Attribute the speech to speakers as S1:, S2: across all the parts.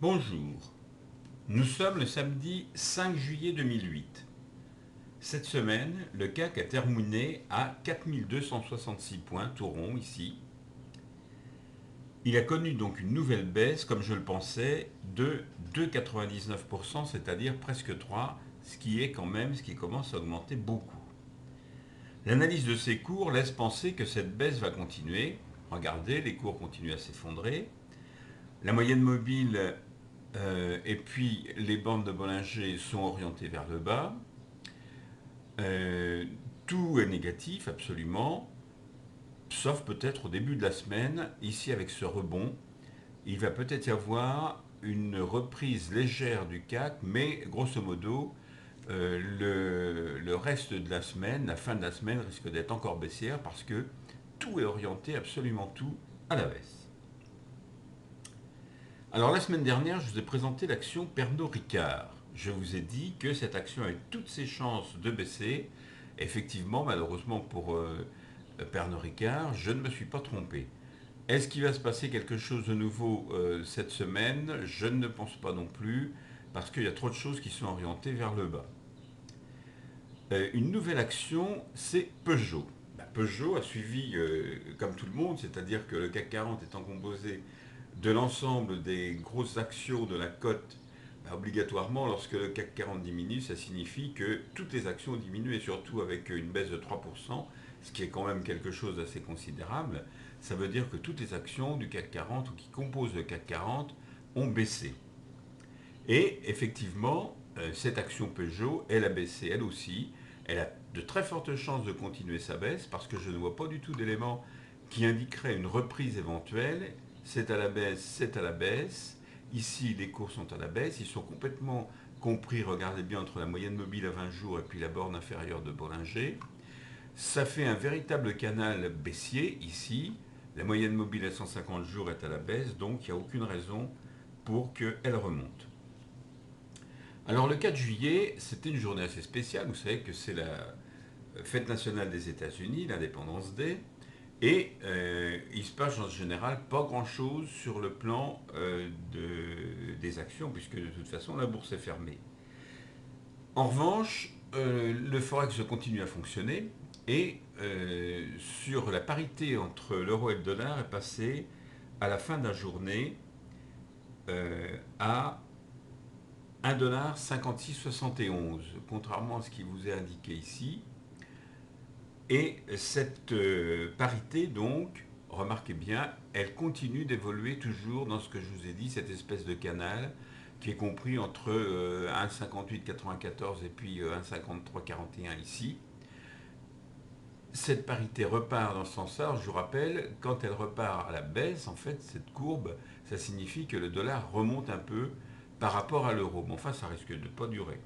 S1: Bonjour, nous sommes le samedi 5 juillet 2008. Cette semaine, le CAC a terminé à 4266 points, tout rond ici. Il a connu donc une nouvelle baisse, comme je le pensais, de 2,99%, c'est-à-dire presque 3, ce qui commence à augmenter beaucoup. L'analyse de ces cours laisse penser que cette baisse va continuer. Regardez, les cours continuent à s'effondrer. La moyenne mobile et puis les bandes de Bollinger sont orientées vers le bas. Euh, Tout est négatif, absolument, sauf peut-être au début de la semaine, ici avec ce rebond, il va peut-être y avoir une reprise légère du CAC, mais grosso modo, le reste de la semaine, la fin de la semaine risque d'être encore baissière parce que tout est orienté, absolument tout, à la baisse. Alors la semaine dernière, je vous ai présenté l'action Pernod Ricard. Je vous ai dit que cette action avait toutes ses chances de baisser. Effectivement, malheureusement pour Pernod Ricard, je ne me suis pas trompé. Est-ce qu'il va se passer quelque chose de nouveau cette semaine? Je ne pense pas non plus, parce qu'il y a trop de choses qui sont orientées vers le bas. Une nouvelle action, c'est Peugeot. Peugeot a suivi comme tout le monde, c'est-à-dire que le CAC 40 étant composé de l'ensemble des grosses actions de la cote, obligatoirement, lorsque le CAC 40 diminue, ça signifie que toutes les actions diminuent, et surtout avec une baisse de 3%, ce qui est quand même quelque chose d'assez considérable. Ça veut dire que toutes les actions du CAC 40 ou qui composent le CAC 40 ont baissé. Et effectivement, cette action Peugeot, elle a baissé elle aussi. Elle a de très fortes chances de continuer sa baisse parce que je ne vois pas du tout d'éléments qui indiqueraient une reprise éventuelle. C'est à la baisse, c'est à la baisse. Ici, les cours sont à la baisse. Ils sont complètement compris, regardez bien, entre la moyenne mobile à 20 jours et puis la borne inférieure de Bollinger. Ça fait un véritable canal baissier ici. La moyenne mobile à 150 jours est à la baisse, donc il n'y a aucune raison pour qu'elle remonte. Alors le 4 juillet, c'était une journée assez spéciale. Vous savez que c'est la fête nationale des États-Unis, l'Independence Day. Et il se passe en général pas grand-chose sur le plan des actions, puisque de toute façon la bourse est fermée. En revanche, le Forex continue à fonctionner et sur la parité entre l'euro et le dollar est passé à la fin de la journée à 1,5671$, contrairement à ce qui vous est indiqué ici. Et cette parité, donc, remarquez bien, elle continue d'évoluer toujours dans ce que je vous ai dit, cette espèce de canal qui est compris entre 1,5894 et puis 1,5341 ici. Cette parité repart dans ce sens-là. Je vous rappelle, quand elle repart à la baisse, en fait, cette courbe, ça signifie que le dollar remonte un peu par rapport à l'euro. Mais enfin, ça risque de ne pas durer.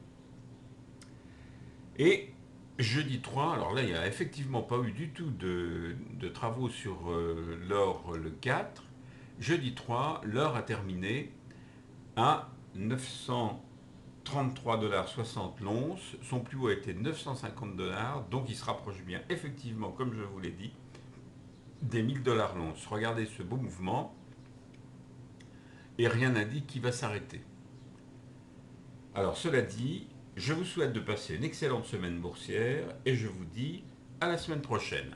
S1: Et jeudi 3, alors là, il n'y a effectivement pas eu du tout de travaux sur l'or le 4. Jeudi 3, l'or a terminé à 933,60$ l'once. Son plus haut a été 950$, donc il se rapproche bien, effectivement, comme je vous l'ai dit, des 1000$ l'once. Regardez ce beau mouvement, et rien n'indique qu'il va s'arrêter. Alors cela dit, je vous souhaite de passer une excellente semaine boursière et je vous dis à la semaine prochaine.